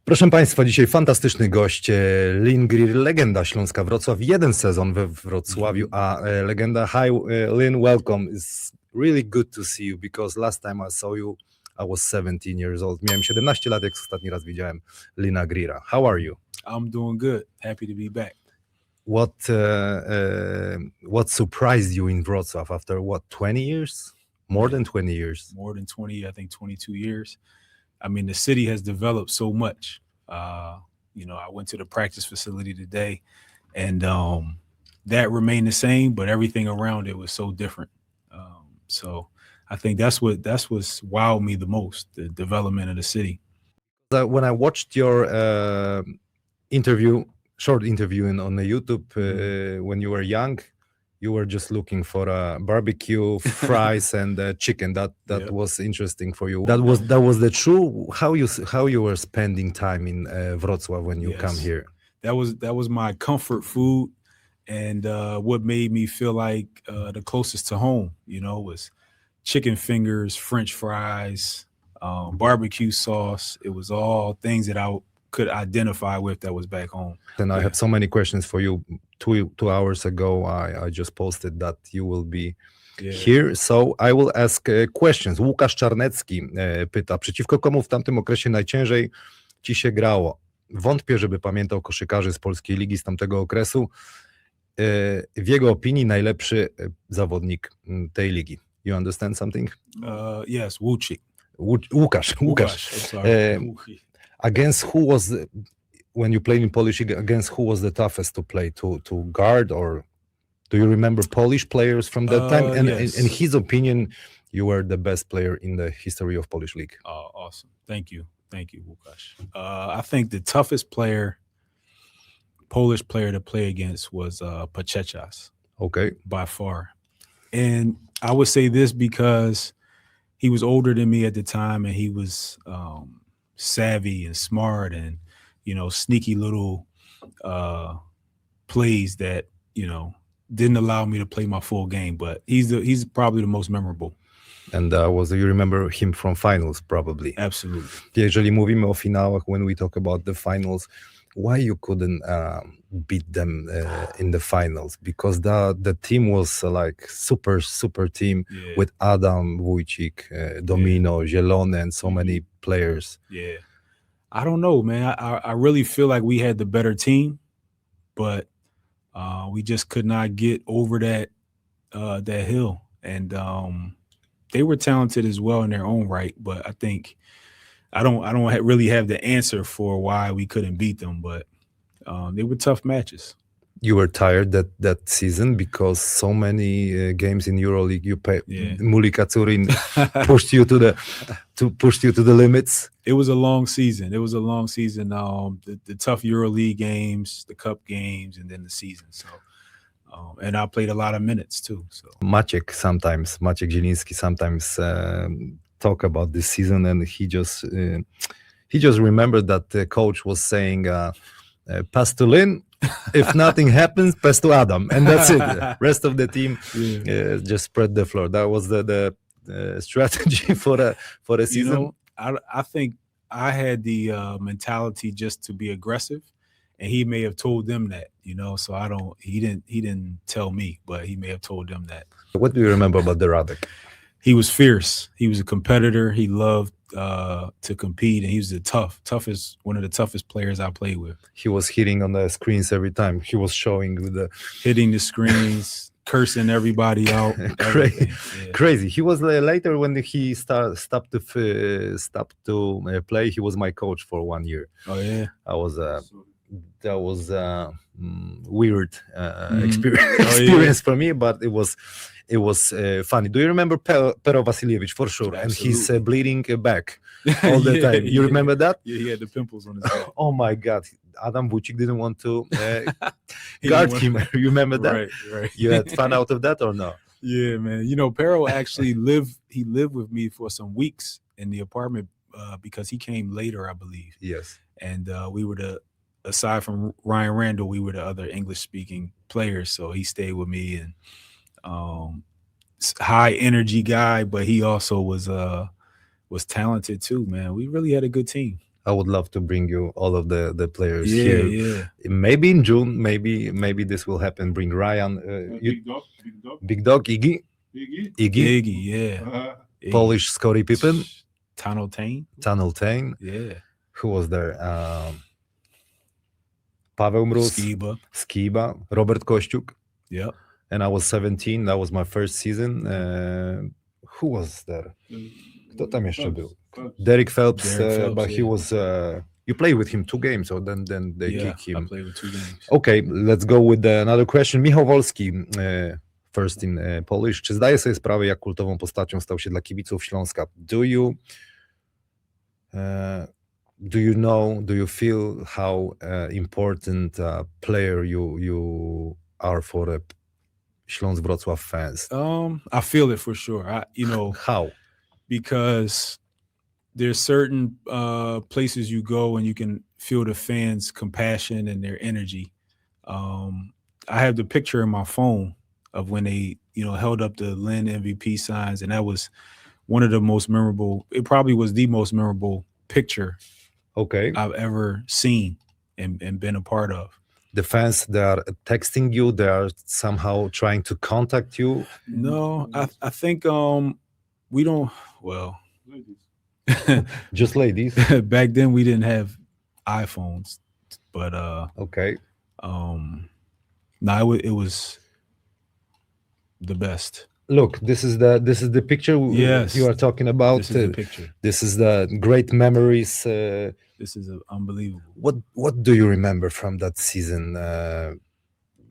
Proszę Państwa, dzisiaj fantastyczny gość, Lynn Greer, legenda Śląska Wrocław, jeden sezon we Wrocławiu, a legenda. Hi, Lynn, welcome. It's really good to see you because last time I saw you, I was 17 years old. Miałem 17 lat, jak ostatni raz widziałem Lynna Greera. How are you? I'm doing good. Happy to be back. What surprised you in Wrocław after what, 20 years? More than 20 years. More than 20, I think 22 years. I mean, the city has developed so much. I went to the practice facility today, and that remained the same, but everything around it was so different. So I think that's what's wowed me the most, the development of the city. When I watched your short interview on the YouTube when you were young, you were just looking for a barbecue, fries, and chicken. That yep. was interesting for you. That was the true how you were spending time in Wrocław when you come here. That was my comfort food, and what made me feel like the closest to home. Was chicken fingers, French fries, barbecue sauce. It was all things that I could identify with that was back home. And I have so many questions for you. 2 hours ago, I just posted that you will be here, so I will ask questions. Łukasz Czarnecki pyta, przeciwko komu w tamtym okresie najciężej ci się grało? Wątpię, żeby pamiętał koszykarzy z polskiej ligi z tamtego okresu. W jego opinii najlepszy zawodnik tej ligi. You understand something? Yes, Łukasz. Against who was, when you played in Polish League, against who was the toughest to play, to guard, or do you remember Polish players from that time? And yes. In his opinion, you were the best player in the history of Polish League. Oh, awesome. Thank you, Łukasz. I think the toughest Polish player to play against was Pachechas. Okay. By far. And I would say this because he was older than me at the time, and he was savvy and smart, and sneaky little plays that didn't allow me to play my full game, but he's probably the most memorable. And you remember him from finals probably? Absolutely. Jeżeli mówimy o finałach, when we talk about the finals, why you couldn't beat them in the finals? Because the team was like super team with Adam, Wójcik, Domino, Zielony, and so many players. Yeah. I don't know, man. I really feel like we had the better team, but we just could not get over that hill. And they were talented as well in their own right, but I think I don't really have the answer for why we couldn't beat them, but they were tough matches. You were tired that season because so many games in Euroleague. You played. Muli Katzurin pushed you to the limits. It was a long season. The tough Euroleague games, the cup games, and then the season. So, and I played a lot of minutes too. So Maciej Zieliński sometimes talk about this season, and he just remembered that the coach was saying, pass to Lynn. If nothing happens, pass to Adam, and that's it. Rest of the team just spread the floor. That was the strategy for a season. I think I had the mentality just to be aggressive, and he may have told them that. So he didn't tell me, but he may have told them that. What do you remember about the Radek? He was fierce. He was a competitor. He loved to compete, and he was one of the toughest players I played with. He was hitting on the screens every time. He was showing hitting the screens, cursing everybody out. Crazy. He was later when he stopped to play. He was my coach for 1 year. Oh yeah, that was weird experience for me, but it was funny. Do you remember Pero Vasilievich? For sure. Absolutely. And he's bleeding back all the time. You remember that? Yeah, he had the pimples on his back. Oh my God. Adam Wójcik didn't want to guard him. You remember that? Right. You had fun out of that or no? Yeah, man. Pero actually lived with me for some weeks in the apartment because he came later, I believe. Yes. And we were aside from Ryanem Randle, we were the other English-speaking players. So he stayed with me, and high energy guy, but he also was talented too, man. We really had a good team. I would love to bring you all of the players Yeah, here. yeah. Maybe in June, maybe this will happen. Bring Ryan, Big Dog, Iggy, Iggy, yeah. Polish Scottie Pippen, Tunnel Tane. Yeah. Who was there? Paweł Mróz, Skiba, Robert Kościuk. Yep. And I was 17. That was my first season. Who was there? Kto tam jeszcze był? Derricka Phelpsa, but he was. You played with him 2 games, so then they kick him. I played with 2 games. Okay, let's go with another question. Michał Wolski, first in Polish. Czy zdaje sobie sprawę, jak kultową postacią stał się dla kibiców Śląska? Do you feel how important player you are for the Śląsk Wrocław fans? I feel it for sure. How? Because there's certain places you go and you can feel the fans' compassion and their energy. I have the picture in my phone of when they, held up the Lynn MVP signs, and that was one of the most memorable. It probably was the most memorable picture I've ever seen and been a part of. The fans, they are texting you, they are somehow trying to contact you? No, I think we don't, well. Just ladies? Back then we didn't have iPhones, but okay. No, it was the best. Look, this is the picture you are talking about. This is the picture. This is the great memories. This is unbelievable. What do you remember from that season?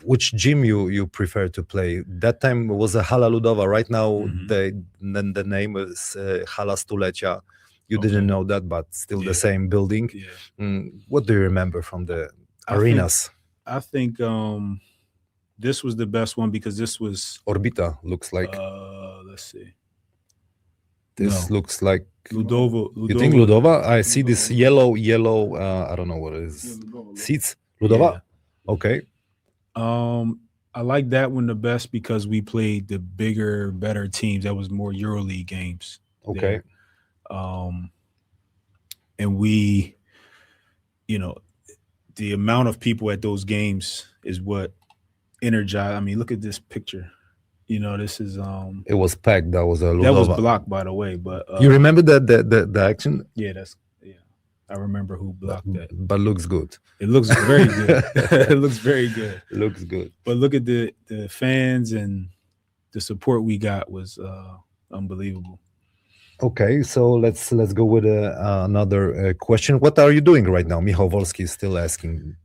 Which gym you prefer to play? That time was a Hala Ludowa. Right now the name is Hala Stulecia. You didn't know that, but still the same building. Yeah. What do you remember from the arenas? I think this was the best one because this was Orbita, looks like. Let's see. This looks like Ludova. You think Ludova? I see this yellow. I don't know what it is. Seats. Ludova. Yeah. Okay. I like that one the best because we played the bigger, better teams. That was more Euroleague games. Okay. There. And we, the amount of people at those games is what energized. I mean, look at this picture. This is it was packed. That was a Ludova. That was blocked, by the way. But you remember the action? Yeah, I remember who blocked that. But looks good. It looks very good. It looks very good. Looks good. But look at the fans and the support we got was unbelievable. Okay, so let's go with another question. What are you doing right now? Michał Wolski is still asking.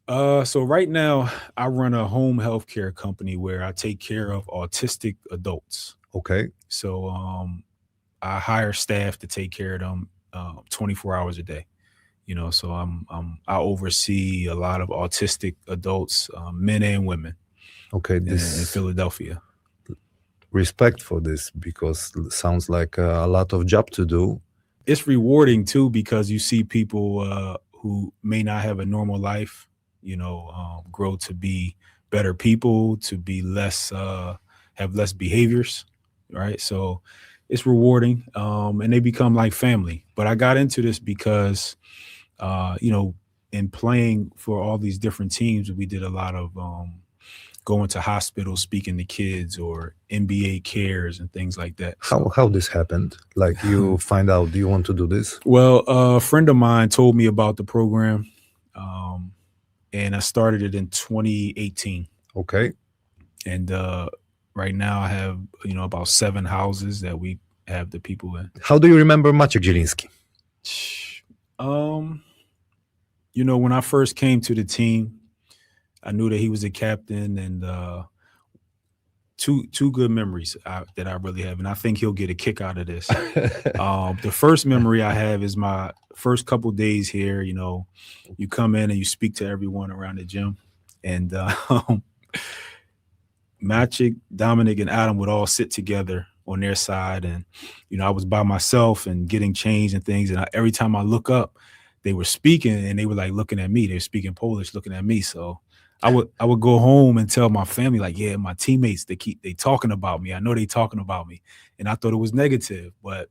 So right now I run a home healthcare company where I take care of autistic adults. Okay. So I hire staff to take care of them 24 hours a day. So I oversee a lot of autistic adults, men and women. Okay, in Philadelphia. Respect for this because it sounds like a lot of job to do. It's rewarding too because you see people who may not have a normal life, grow to be better people, to be less, have less behaviors, right? So it's rewarding, and they become like family. But I got into this because, in playing for all these different teams, we did a lot of going to hospitals, speaking to kids, or NBA cares and things like that. How this happened? Like you find out, do you want to do this? Well, a friend of mine told me about the program, and I started it in 2018. Okay. And right now I have, about 7 houses that we have the people in. How do you remember Maciej Zieliński? When I first came to the team, I knew that he was a captain, and two good memories that I really have, and I think he'll get a kick out of this. The first memory I have is my first couple days here. You come in and you speak to everyone around the gym, and Maciej, Dominic, and Adam would all sit together on their side, and I was by myself and getting changed and things, and every time I look up, they were speaking, and they were like looking at me. They were speaking Polish, looking at me. So I would go home and tell my family, like, yeah, my teammates, they talking about me. I know they talking about me. And I thought it was negative, but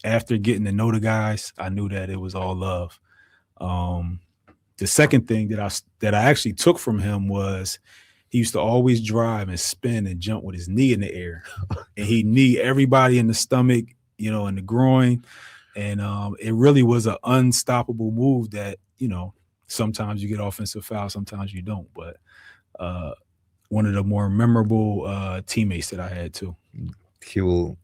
after getting to know the guys, I knew that it was all love. The second thing that I actually took from him was he used to always drive and spin and jump with his knee in the air, and he'd knee everybody in the stomach, you know, in the groin, and it really was an unstoppable move that, you know, sometimes you get offensive foul, sometimes you don't, but one of the more memorable teammates that I had too. He'll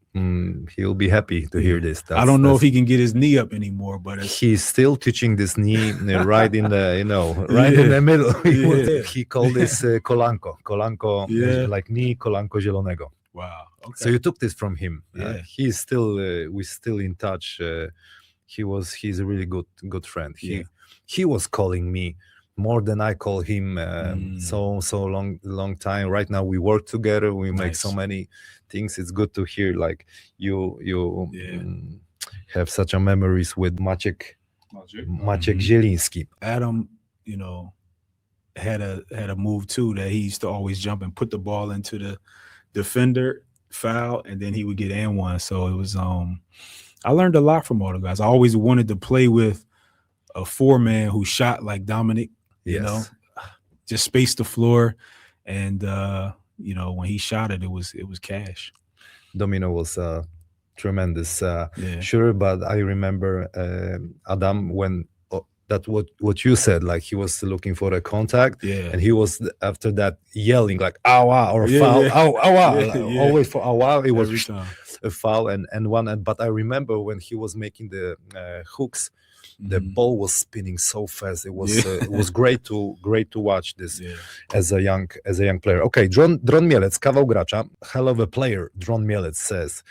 be happy to hear this. I don't know if he can get his knee up anymore, but he's still teaching this knee right in the, you know, right in the middle. He called this kolanko, like knee kolanko zielonego. Wow. Okay. So you took this from him. Yeah. He's still, we're still in touch. He's a really good friend. He was calling me more than I call him so long time. Right now we work together. We make so many things. It's good to hear like you have such a memories with Maciej Zieliński. Adam, you know, had a move too that he used to always jump and put the ball into the defender, foul, and then he would get and one. So it was I learned a lot from all the guys. I always wanted to play with a 4-man who shot like Dominic. You know, just space the floor, and you know, when he shot it, it was cash. Domino was a tremendous shooter, but I remember Adam when that what you said, like he was looking for a contact, and he was after that yelling like "awa" or "foul," always for "awa." It was a foul and one. But I remember when he was making the hooks. The ball was spinning so fast. It was it was great to watch this as a young player. Okay, Dron Mielec, kawał gracza, hell of a player. Dron Mielec says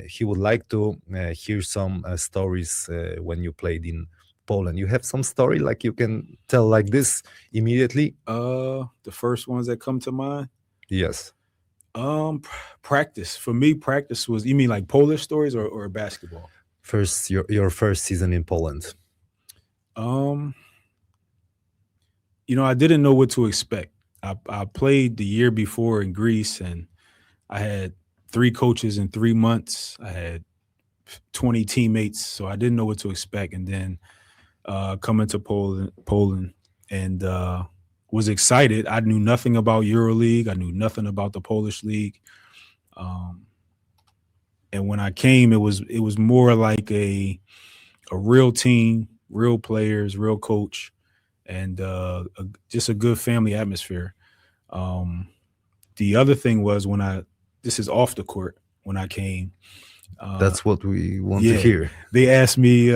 he would like to hear some stories when you played in Poland. You have some story like you can tell like this immediately? The first ones that come to mind? Yes. Practice. For me, practice was, you mean like Polish stories or basketball? First, your first season in Poland. You know, I didn't know what to expect. I played the year before in Greece, and I had 3 coaches in 3 months. I had 20 teammates, so I didn't know what to expect. And then coming to Poland, and was excited. I knew nothing about Euroleague. I knew nothing about the Polish league. And when I came, it was more like a real team, real players, real coach, and just a good family atmosphere. The other thing was this is off the court when I came. That's what we want to hear. They asked me,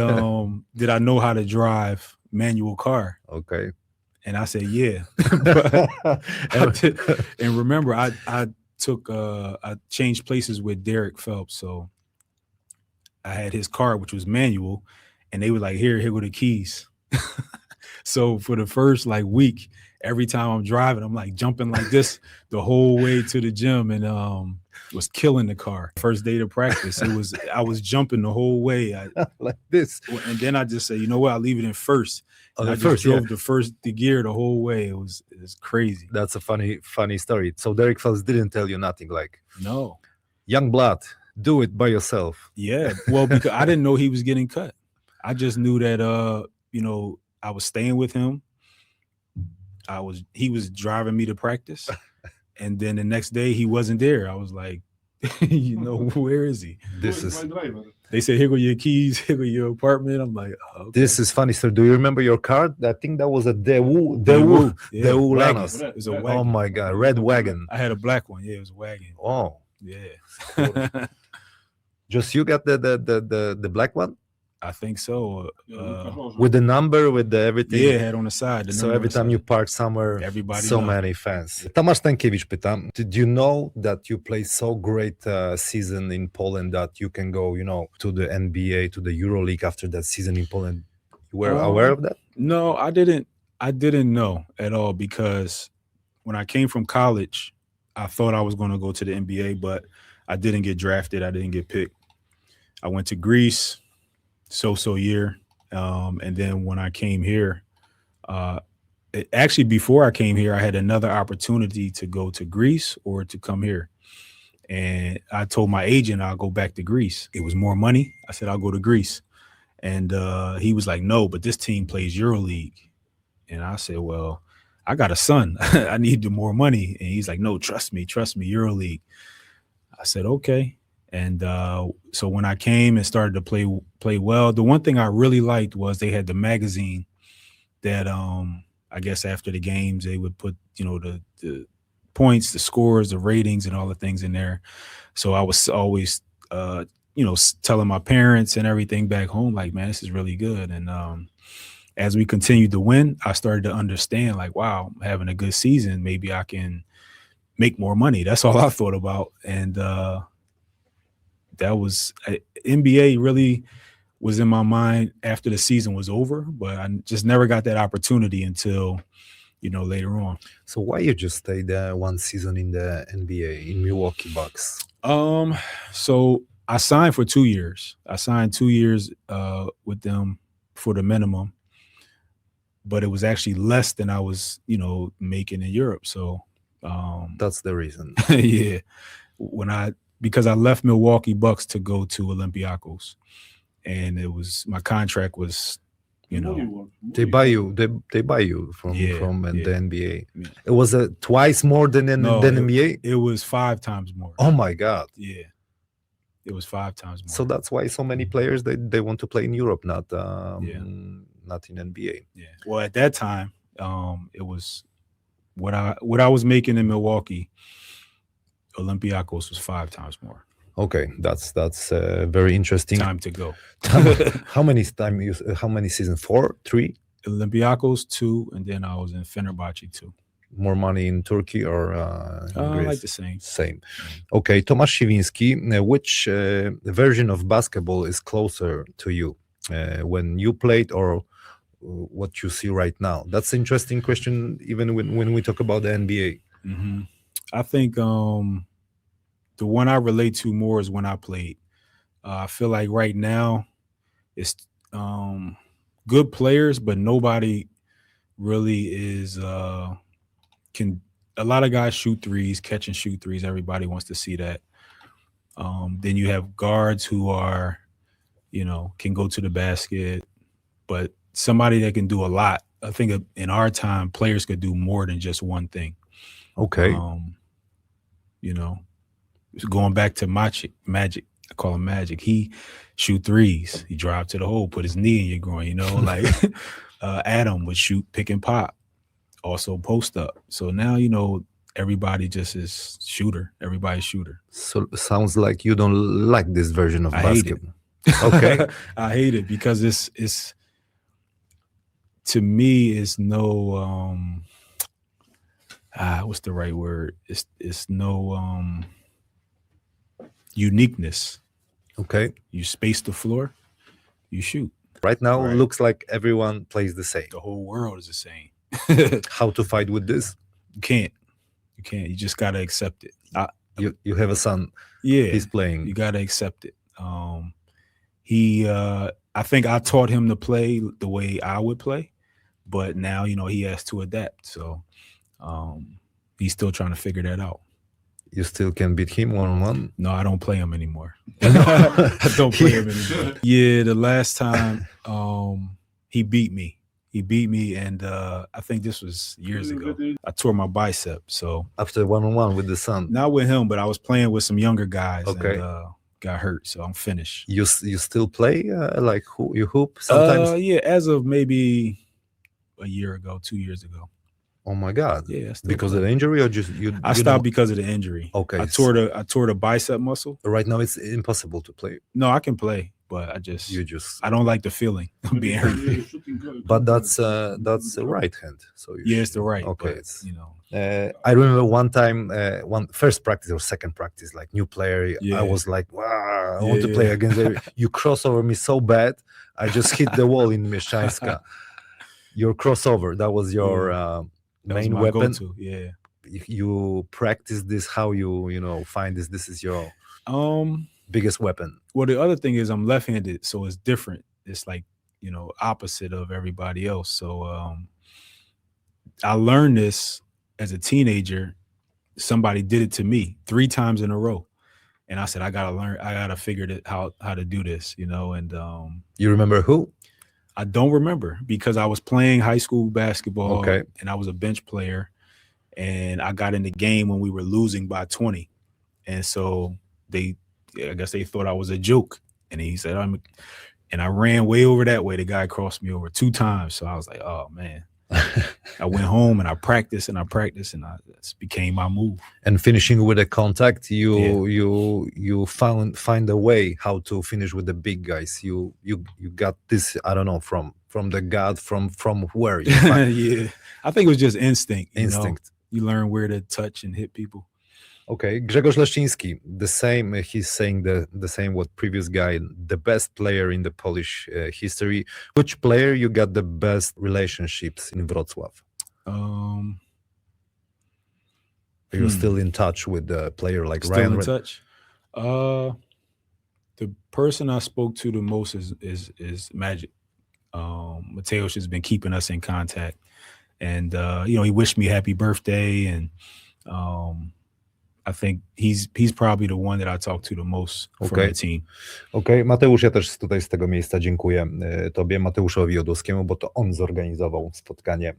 did I know how to drive manual car? Okay. And I said, yeah. And remember, I changed places with Derricka Phelpsa, so I had his car, which was manual, and they were like, here go the keys. So for the first like week, every time I'm driving, I'm like jumping like this the whole way to the gym, and was killing the car. First day to practice, I was jumping the whole way like this, and then I just say, you know what, I'll leave it in first. And I just drove the gear the whole way. It was crazy. That's a funny story. So Derricka Phelpsa didn't tell you nothing, like, no, young blood, do it by yourself. Yeah, well, because I didn't know he was getting cut. I just knew that you know, I was staying with him. He was driving me to practice, and then the next day he wasn't there. I was like, you know, where is he? They said, here go your keys, here go your apartment. I'm like, oh, okay. This is funny, sir. Do you remember your car? I think that was a Daewoo Lanos. It was a wagon. Oh my God, red wagon. I had a black one. Yeah, it was a wagon. Oh, yeah. Just you got the black one? I think so. With the number, with the everything. Yeah, had on the side. So every time you park somewhere, many fans. Tomasz Stankiewicz pyta, did you know that you play so great season in Poland that you can go, you know, to the NBA, to the Euroleague after that season in Poland? You were aware of that? No, I didn't know at all, because when I came from college, I thought I was going to go to the NBA, but I didn't get drafted. I didn't get picked. I went to Greece. So year, and then when I came here, actually before I came here, I had another opportunity to go to Greece or to come here, And I told my agent I'll go back to Greece. It was more money. I said I'll go to Greece. And he was like, no, but this team plays Euroleague. And I said, well, I got a son. I need the more money. And he's like, no, trust me, Euroleague. I said, okay. And so when I came and started to play well, the one thing I really liked was they had the magazine that I guess after the games they would put, you know, the points, the scores, the ratings, and all the things in there. So I was always, you know, telling my parents and everything back home, like, man, this is really good. And as we continued to win, I started to understand, like, wow, I'm having a good season. Maybe I can make more money. That's all I thought about. And that was NBA really was in my mind after the season was over, but I just never got that opportunity until, you know, later on. So why you just stayed one season in the NBA in Milwaukee Bucks? So I signed for 2 years. I signed 2 years with them for the minimum, but it was actually less than I was, you know, making in Europe. So that's the reason. Yeah. Because I left Milwaukee Bucks to go to Olympiacos, and it was my contract was, you know, they buy you from the NBA. Yeah. It was twice more than NBA. It was 5 times more. Oh my God! Yeah, it was 5 times more. So that's why so many players they want to play in Europe, not in NBA. Yeah. Well, at that time, it was what I was making in Milwaukee. Olympiacos was 5 times more. Okay, that's very interesting. Time to go. How many seasons? 4, 3? Olympiacos 2, and then I was in Fenerbahce 2. More money in Turkey or in Greece? Like the same. Same. Okay, Tomasz Siwiński, which version of basketball is closer to you when you played or what you see right now? That's an interesting question, even when we talk about the NBA. Mm-hmm. I think the one I relate to more is when I played. I feel like right now it's good players, but nobody really is can. A lot of guys shoot threes, catch and shoot threes. Everybody wants to see that. Then you have guards who are, you know, can go to the basket, but somebody that can do a lot. I think in our time, players could do more than just one thing. Okay. You know, going back to Magic, I call him Magic. He shoot threes. He drive to the hole, put his knee in your groin, you know, like Adam would shoot pick and pop, also post up. So now, you know, everybody just is shooter. Everybody's shooter. So sounds like you don't like this version of basketball. Okay. I hate it because it's to me, it's no what's the right word? It's no uniqueness. Okay. You space the floor, you shoot. Right now, it looks like everyone plays the same. The whole world is the same. How to fight with this? You can't. You just gotta accept it. You have a son. Yeah, he's playing. You gotta accept it. I think I taught him to play the way I would play, but now, you know, he has to adapt. So he's still trying to figure that out. You still can beat him 1-on-1? No, I don't play him anymore. I don't play him anymore. Yeah, the last time he beat me. And I think this was years ago. I tore my bicep. So after 1-on-1 with the son? Not with him, but I was playing with some younger guys. Okay. And, got hurt, so I'm finished. You still play? Like you hoop sometimes? Yeah, as of maybe a year ago, 2 years ago. Oh my God! Yeah, because of the injury, or just you? I stopped because of the injury. Okay, I tore the bicep muscle. Right now, it's impossible to play. No, I can play, but I don't like the feeling of being hurt. But that's the right hand. So it's the right. Okay, but, you know. I remember one time, first practice or second practice, like new player. Yeah. I was like, wow, I want to play against you. Cross over me so bad, I just hit the wall in Mieszczańska. Your crossover, that was your main weapon. Go-to. Yeah. You practice this, how you find this is your biggest weapon. Well, the other thing is I'm left-handed, so it's different. It's like, you know, opposite of everybody else. So I learned this as a teenager. Somebody did it to me 3 times in a row. And I said, I gotta figure how to do this, you know. And you remember who? I don't remember because I was playing high school basketball and I was a bench player, and I got in the game when we were losing by 20. And so I guess they thought I was a joke. And he said, and I ran way over that way. The guy crossed me over 2 times. So I was like, oh man. I went home and I practiced and this became my move. And finishing with a contact, you find a way how to finish with the big guys. You got this, I don't know, from the gut, from where you yeah. I think it was just instinct. You know? You learn where to touch and hit people. Okay, Grzegorz Leszczyński, the same. He's saying the same what previous guy, the best player in the Polish history. Which player you got the best relationships in Wrocław? Are you still in touch with the player like still Ryanem? In touch. The person I spoke to the most is Magic. Mateusz has been keeping us in contact, and you know, he wished me happy birthday, and I think he's probably the one that I talk to the most from the team. Okay, Mateusz, ja też tutaj z tego miejsca dziękuję tobie, Mateuszowi Jodłowskiemu, bo to on zorganizował spotkanie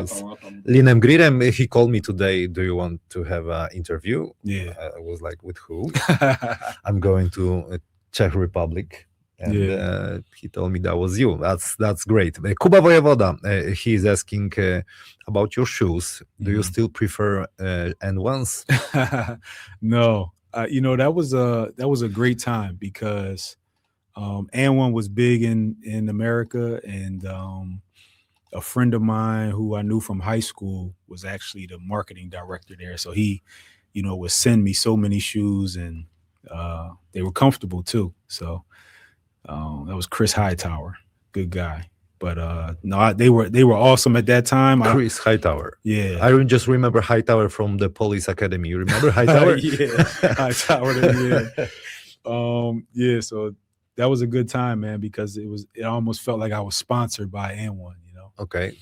z Lynnem Greerem. He called me today, do you want to have an interview? Yeah. I was like, with who? I'm going to Czech Republic. And he told me that was you. That's great. Kuba Wojewoda, he is asking about your shoes. Do you still prefer N1s? No, you know, that was a great time because N1 was big in America, and a friend of mine who I knew from high school was actually the marketing director there. So he, you know, would send me so many shoes, and they were comfortable too. So. That was Chris Hightower, good guy. But no, they were awesome at that time. Chris Hightower. Yeah. I just remember Hightower from the Police Academy. You remember Hightower? Yeah, Hightower. Yeah. Yeah, so that was a good time, man, because it almost felt like I was sponsored by N1, you know. Okay.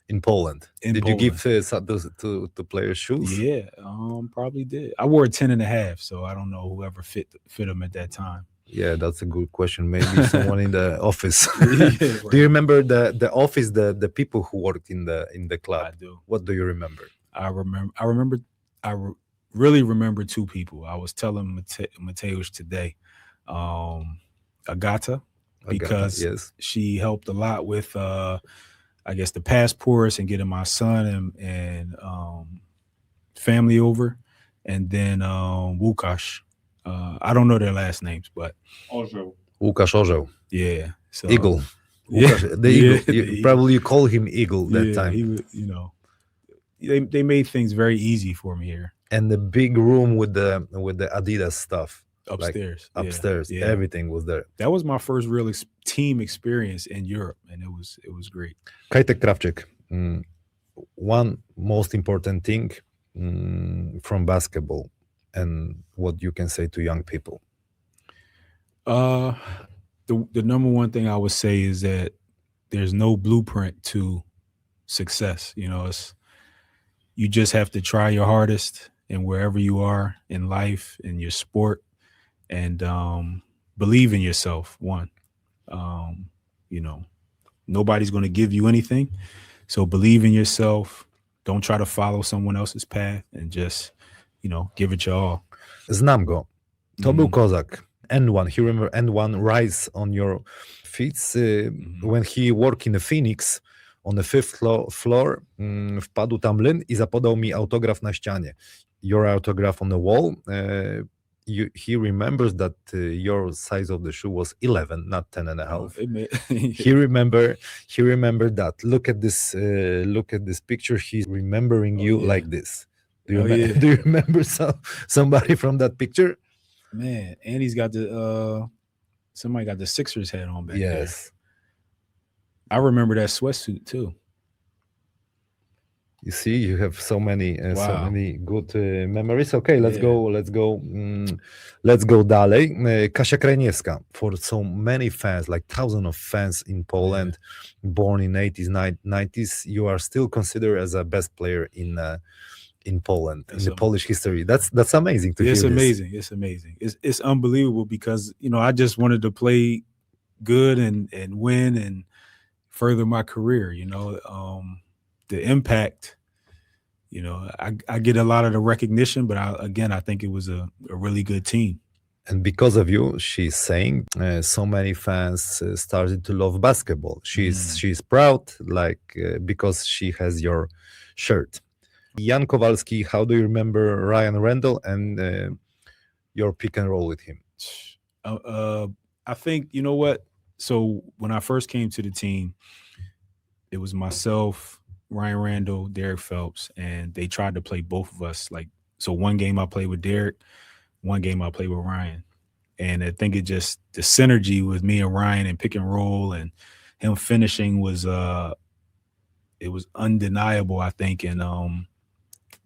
In Poland. Did you give to players shoes? Yeah, probably did. I wore a 10.5, so I don't know whoever fit them at that time. Yeah, that's a good question. Maybe someone in the office. Yeah, do you remember the office, the people who worked in the club? I do. What do you remember? I really remember 2 people. I was telling Mateusz today, Agata, because she helped a lot with I guess the passports and getting my son and family over, and then Łukasz. I don't know their last names, but Łukasz Orzeł. Yeah. So Eagle. Łukasz, the Eagle. Probably you call him Eagle that time. He, you know, they made things very easy for me here. And the big room with the Adidas stuff upstairs. Like upstairs, everything was there. That was my first real team experience in Europe, and it was great. Kajtek Krawczyk, one most important thing from basketball, and what you can say to young people. The number one thing I would say is that there's no blueprint to success. You know, you just have to try your hardest, and wherever you are in life, in your sport, and believe in yourself. One, you know, nobody's going to give you anything, so believe in yourself. Don't try to follow someone else's path, and just, you know, give it your all. Znam go. To był kozak. N1. He remember N1 rise on your feet when he worked in the Phoenix on the 5th floor. Wpadł tam Lynn i zapodał mi autograf na ścianie. Your autograph on the wall. He remembers that your size of the shoe was 11, not 10.5. He remembered that. Look at this picture. He's remembering you like this. Do you remember somebody from that picture? Man, and he's got somebody got the Sixers hat on back there. I remember that sweatsuit too. You see, you have so many good memories. Okay, let's go dalej. Kasia Krajniewska, for so many fans, like thousands of fans in Poland, born in 80s, 90s, you are still considered as a best player in in Poland, That's in the Polish history. That's amazing to hear. It's this. amazing. It's amazing. It's unbelievable because, you know, I just wanted to play good and win and further my career, you know. The impact, you know, I get a lot of the recognition, but I think it was a really good team. And because of you, she's saying, so many fans started to love basketball. She's proud, like, because she has your shirt. Jan Kowalski, how do you remember Ryanem Randle and your pick and roll with him? I think, you know what? So when I first came to the team, it was myself, Ryanem Randle, Derricka Phelpsa, and they tried to play both of us. Like, so one game I played with Derrick, one game I played with Ryan. And I think the synergy with me and Ryan and pick and roll and him finishing was it was undeniable, I think. And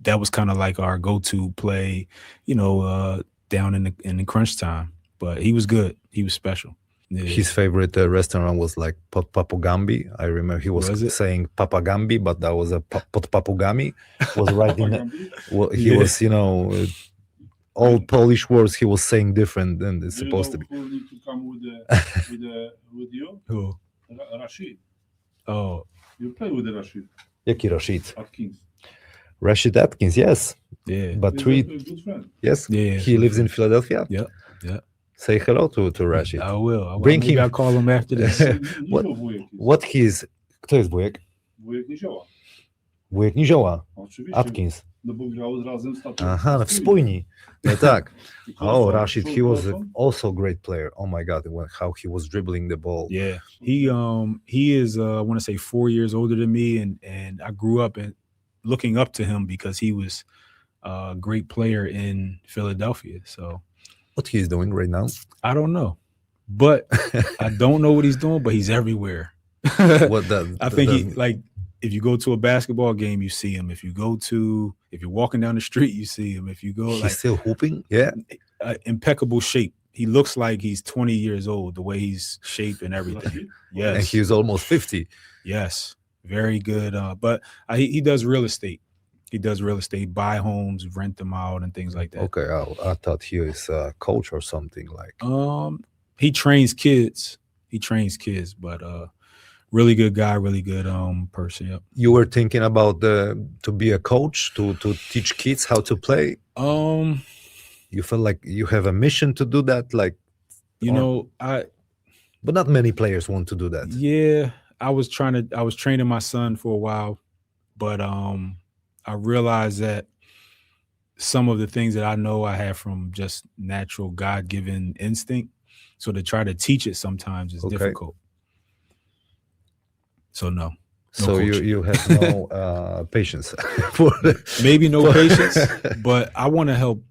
that was kind of like our go-to play, you know, down in the crunch time. But he was good. He was special. Yeah. His favorite restaurant was like Pot Papugambi. I remember he was saying Papagambi, but that was a Pot Papugami. Was right in the, he was, you know, all Polish words he was saying different than it's supposed to be. Who need to come with you? Who? Rashid. Oh, You play with Rashid. Jaki Rashid? Atkins. Rashid Atkins, yes. yeah. But He's three, a good friend. yes. Yeah. He lives in Philadelphia. Yeah. Yeah. Say hello to Rashid. I will. Bring Maybe him. I'll call him after this. What- Wujek jest. What his, kto jest wujek? Wujek Nizioła. Wujek Nizioła, Oczywiście. Atkins. No bo grał razem z tatą. Aha, no wspólni. No tak. Oh, Rashid, he was Short also a great player. Oh my God, how he was dribbling the ball. Yeah, he is I want to say 4 years older than me, and I grew up looking up to him because he was a great player in Philadelphia. So What he's doing right now? I don't know, but I don't know what he's doing, but he's everywhere. What that? I think he, like, if you go to a basketball game, you see him. If you're walking down the street, you see him. If you go, He's like, still hooping. Yeah. impeccable shape. He looks like he's 20 years old, the way he's shaped and everything. Rashid? Yes. And he's almost 50. Yes, very good. But he does real estate. He does real estate, buy homes, rent them out, and things like that. Okay, I thought he is a coach or something like. He trains kids. But really good guy, really good person. Yep. You were thinking about to be a coach to teach kids how to play. You feel like you have a mission to do that, like, but not many players want to do that. Yeah, I was training my son for a while, but I realized that some of the things that I know I have from just natural God-given instinct. So to try to teach it sometimes is difficult. So no. So you have no patience for maybe no patience, but I want to help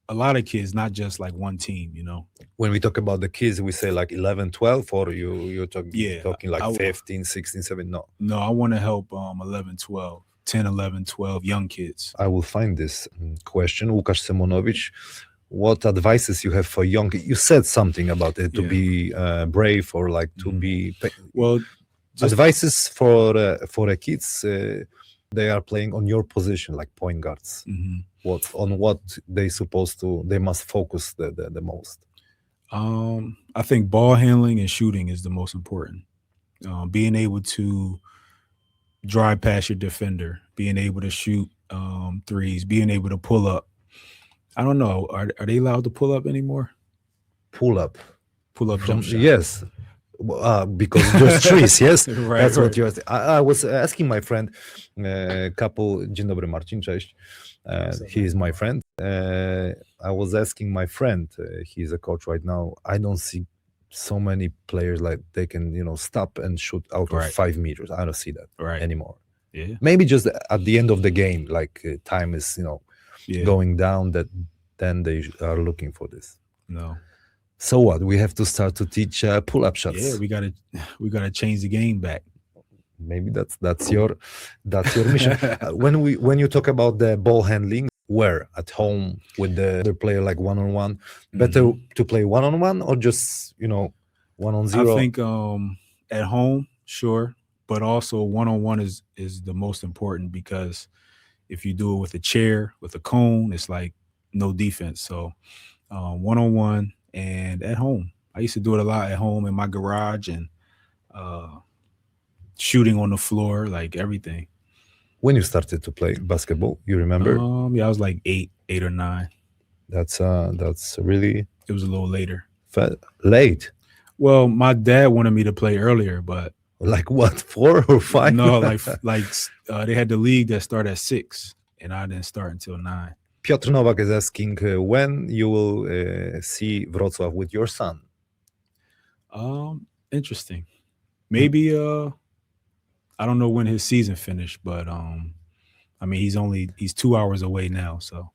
a lot of kids, not just like one team, you know. When we talk about the kids, we say like 11, 12, or you're talking like 15, 16, 17. No, I want to help 11, 12, 10, 11, 12 young kids. I will find this question. Łukasz Simonowicz, what advices you have for young? You said something about it, to be brave, or like to be well. Advices for the kids, they are playing on your position, like point guards. What they must focus the most. I think ball handling and shooting is the most important. Being able to drive past your defender, being able to shoot threes, being able to pull up. I don't know. Are they allowed to pull up anymore? Pull up jump shot. Yes. Because there's trees, yes? Right, That's right. what you're. I was asking my friend, couple. Dzień dobry, Marcin, cześć. He is my friend. I was asking my friend, he's a coach right now. I don't see so many players like they can, stop and shoot out of 5 meters. I don't see that anymore. Yeah. Maybe just at the end of the game, like time is, going down, that then they are looking for this. No. So what? We have to start to teach pull-up shots. Yeah, we gotta change the game back. Maybe that's your mission. When you talk about the ball handling, where at home with the other player, like one-on-one, better to play one-on-one or just 1-on-0? I think at home, sure, but also one-on-one is the most important, because if you do it with a chair, with a cone, it's like no defense. So 1-on-1 and at home. I used to do it a lot at home in my garage and shooting on the floor, like everything. When you started to play basketball, you remember? Yeah, I was like 8 or 9. That's really It was a little later. Late. Well, my dad wanted me to play earlier, but like what, 4 or 5? No, they had the league that started at 6, and I didn't start until 9. Piotr Nowak is asking when you will see Wrocław with your son. Interesting. Maybe I don't know when his season finished, but I mean he's 2 hours away now, so.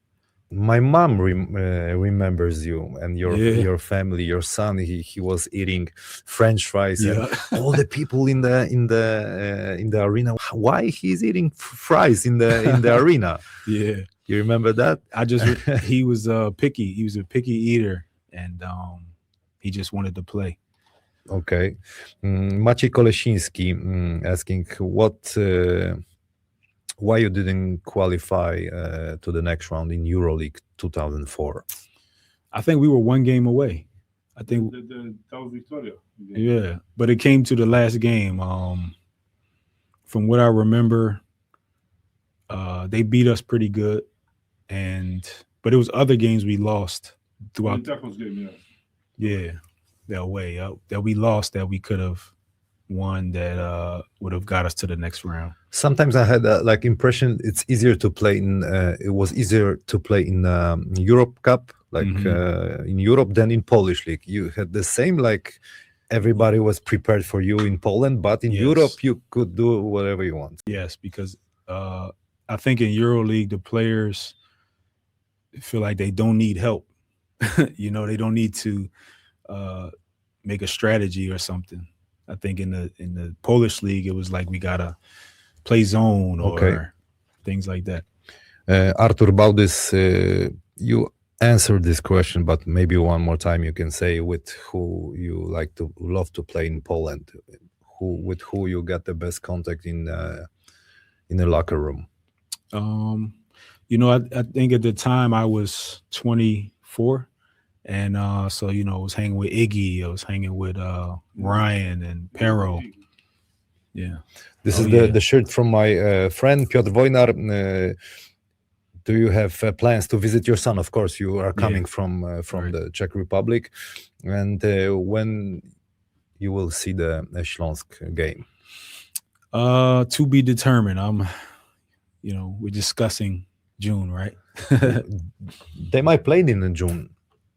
My mom remembers you and your family, your son. He was eating French fries, and all the people in the arena. Why he's eating fries in the arena? Yeah, you remember that? He was picky. He was a picky eater, and he just wanted to play. Okay, Maciej Kolesiński asking why you didn't qualify to the next round in Euroleague 2004? I think we were 1 game away. I think that was Victoria. Yeah, but it came to the last game. From what I remember, they beat us pretty good, but it was other games we lost throughout. That way that we lost that we could have won that would have got us to the next round. Sometimes I had like impression it's easier to play in it was easier to play in Europe Cup, like in Europe, than in Polish league. You had the same, like everybody was prepared for you in Poland, but in Europe you could do whatever you want. Yes, because I think in Euroleague the players feel like they don't need help. You know, they don't need to make a strategy or something. I think in the Polish league, it was like we gotta play zone or things like that. Artur Baudis, you answered this question, but maybe one more time you can say with who you love to play in Poland, with who you got the best contact in the locker room. You know, I think at the time I was 24. And so, you know, I was hanging with Iggy, I was hanging with Ryan and Pero. Yeah. This is the shirt from my friend Piotr Wojnar. Do you have plans to visit your son? Of course, you are coming from the Czech Republic. And when you will see the Śląsk game? To be determined. We're discussing June, right? They might play in June.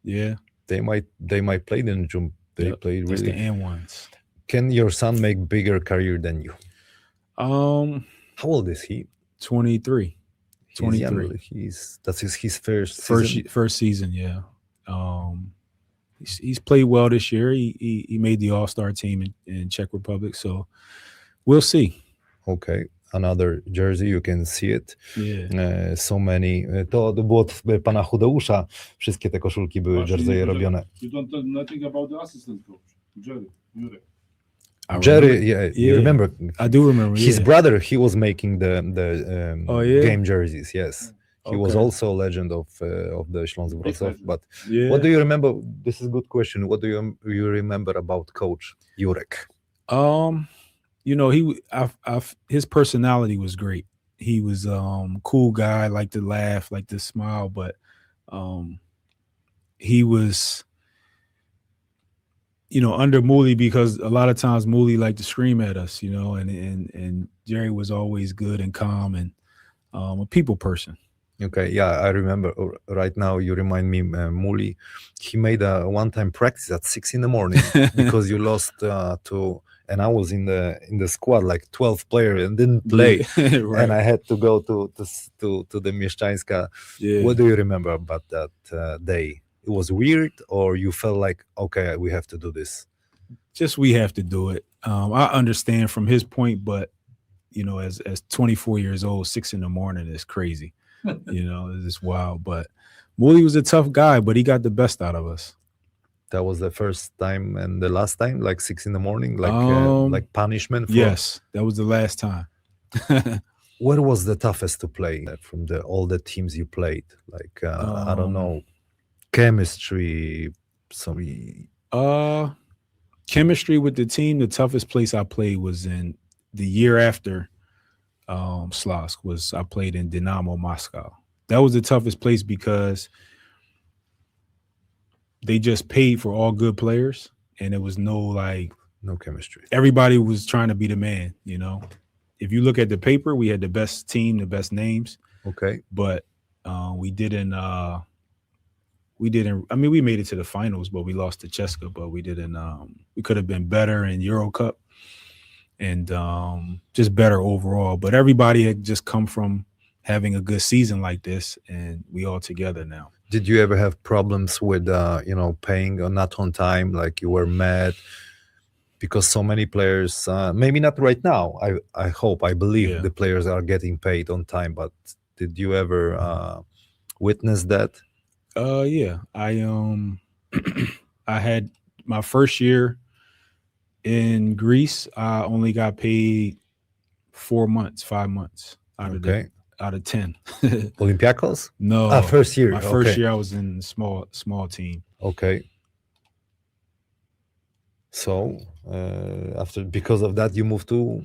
Yeah, they might play in June. They play really. That's the N1s. Can your son make bigger career than you? How old is he? 23. 23. That's his first season. Yeah. He's played well this year. He made the All-Star team in Czech Republic. So we'll see. Okay. Another jersey, you can see it. Yeah. So many. To było od pana Chudeusza. Wszystkie te koszulki były jerseye robione. You don't know nothing about the assistant coach, Jerry, you remember? I do remember. His brother, he was making the game jerseys. Yes, he was also a legend of the Śląsk Wrocław. But what do you remember? This is a good question. What do you remember about Coach Jurek? You know, his personality was great. He was cool guy, liked to laugh, liked to smile, but he was, under Muli, because a lot of times Muli liked to scream at us, and Jerry was always good and calm and a people person. Okay, yeah, I remember right now. You remind me, Muli. He made a one-time practice at 6 a.m. because you lost to. And I was in the squad, like 12 players, and didn't play. Right. And I had to go to the Mieszczańska. Yeah. What do you remember about that day? It was weird, or you felt like, okay, we have to do this? Just we have to do it. I understand from his point, but as 24 years old, 6 a.m. is crazy. It's wild. But Muli was a tough guy, but he got the best out of us. That was the first time and the last time, like 6 a.m, like punishment. Yes, that was the last time. what was the toughest to play from all the teams you played? Like, I don't know, chemistry, chemistry with the team. The toughest place I played was in the year after Śląsk I played in Dynamo Moscow. That was the toughest place because they just paid for all good players, and it was no chemistry. Everybody was trying to be the man, If you look at the paper, we had the best team, the best names. Okay. But we didn't. I mean, we made it to the finals, but we lost to Cheska. But we didn't. We could have been better in Euro Cup, and just better overall. But everybody had just come from having a good season like this, and we all together now. Did you ever have problems with paying or not on time? Like you were mad because so many players, maybe not right now. I believe the players are getting paid on time. But did you ever witness that? Yeah. I had my first year in Greece. I only got paid 5 months out of 10. Olympiacos? No. First year. My first year I was in small team. Okay. So because of that you moved to?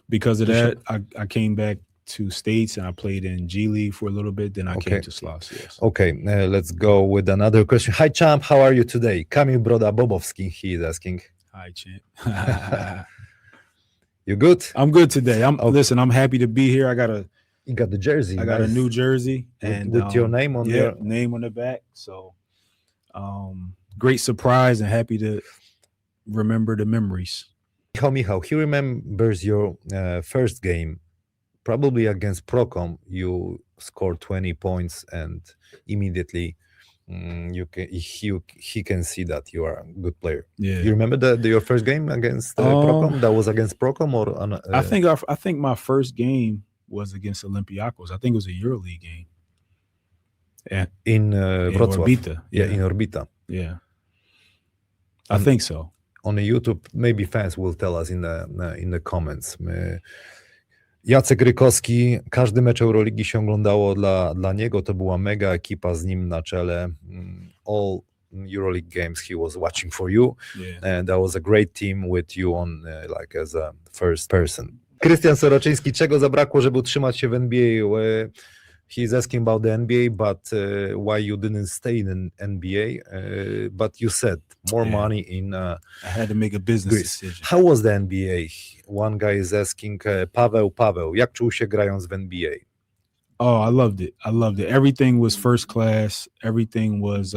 Because of that, I came back to States and I played in G League for a little bit. Then I came to Śląsk. Yes. Okay, let's go with another question. Hi, champ. How are you today? Kamil Broda Bobowski, he is asking. Hi, champ. You good? I'm good today. Listen, I'm happy to be here. You got the jersey. I got a new jersey and with your name on there. Name on the back. So great surprise and happy to remember the memories. Michał, he remembers your first game, probably against Prokom. You scored 20 points and immediately he can see that you are a good player. Yeah. You remember your first game against Prokom? That was against Prokom or? I think my first game was against Olympiacos. I think it was a Euroleague game. Yeah. In Wrocław. Orbita. Yeah, in Orbita. Yeah. I think so. On the YouTube, maybe fans will tell us in the comments. Jacek Rykowski, każdy mecz Euroligi się oglądało dla niego, to była mega ekipa z nim na czele. All Euroleague games he was watching for you, and that was a great team with you on as a first person. Krystian Soroczyński, czego zabrakło, żeby utrzymać się w NBA? He's asking about the NBA, but why you didn't stay in NBA? But you said more money in. I had to make a business decision. How was the NBA? One guy is asking, Paweł, jak czuł się grając w NBA? Oh, I loved it. Everything was first class. Everything was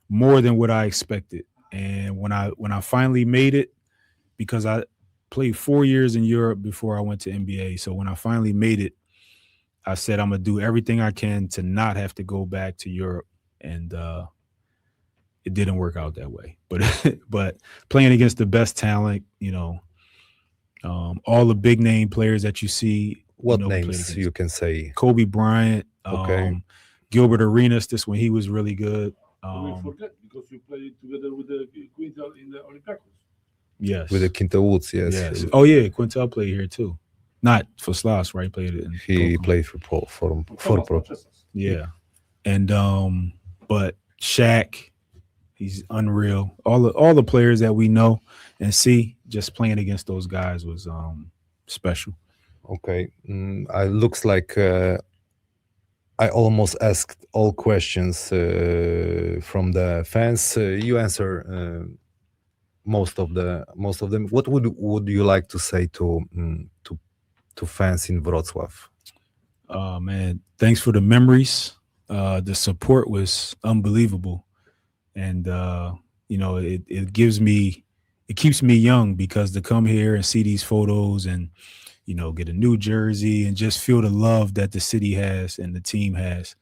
more than what I expected. And when I finally made it, because I played 4 years in Europe before I went to NBA, so when I finally made it, I said I'm gonna do everything I can to not have to go back to Europe, and it didn't work out that way. But playing against the best talent, all the big name players that you see. What names you can say? Kobe Bryant, Gilbert Arenas. This when he was really good. We forget because you played together with the Quintel in the Olympiacos. Yes, with the Quintel Woods. Yes. Oh yeah, Quintel played here too. Not for Śląsk, right? He played for Pro. Yeah, and but Shaq, he's unreal. All the players that we know and see, just playing against those guys was special. Okay, it looks like I almost asked all questions from the fans. You answer most of them. What would you like to say to fans in Wrocław? Man, thanks for the memories. The support was unbelievable, and it keeps me young, because to come here and see these photos and get a new jersey and just feel the love that the city has and the team has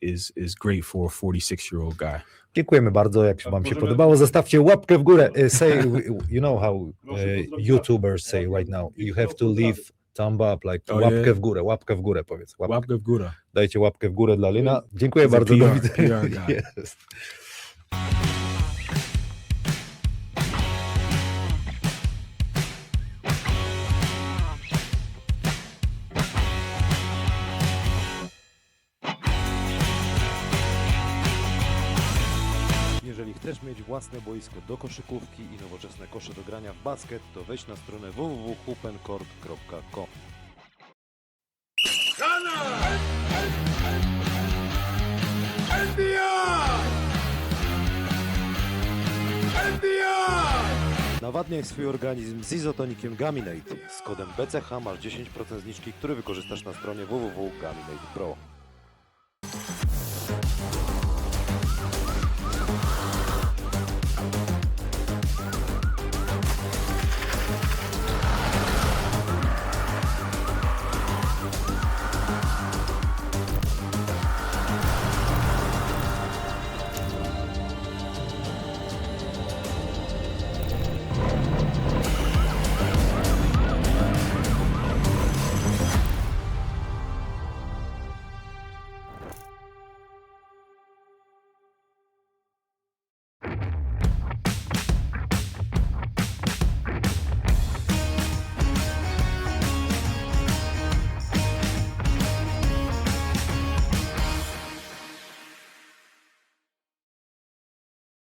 is great for a 46-year-old guy. Dziękujemy bardzo. Jak wam się podobało, zostawcie łapkę w górę. Say, you know how YouTubers say right now, you have to leave thumb up, like łapkę w górę, powiedz. Łapkę w górę. Dajcie łapkę w górę dla Lyna. Dziękuję bardzo. Do widzenia. Yes. Chcesz mieć własne boisko do koszykówki i nowoczesne kosze do grania w basket, to wejdź na stronę www.hoopencourt.com. Nawadniaj swój organizm z izotonikiem Gaminate. Z kodem BCH masz 10% zniżki, który wykorzystasz na stronie www.gaminate.pro.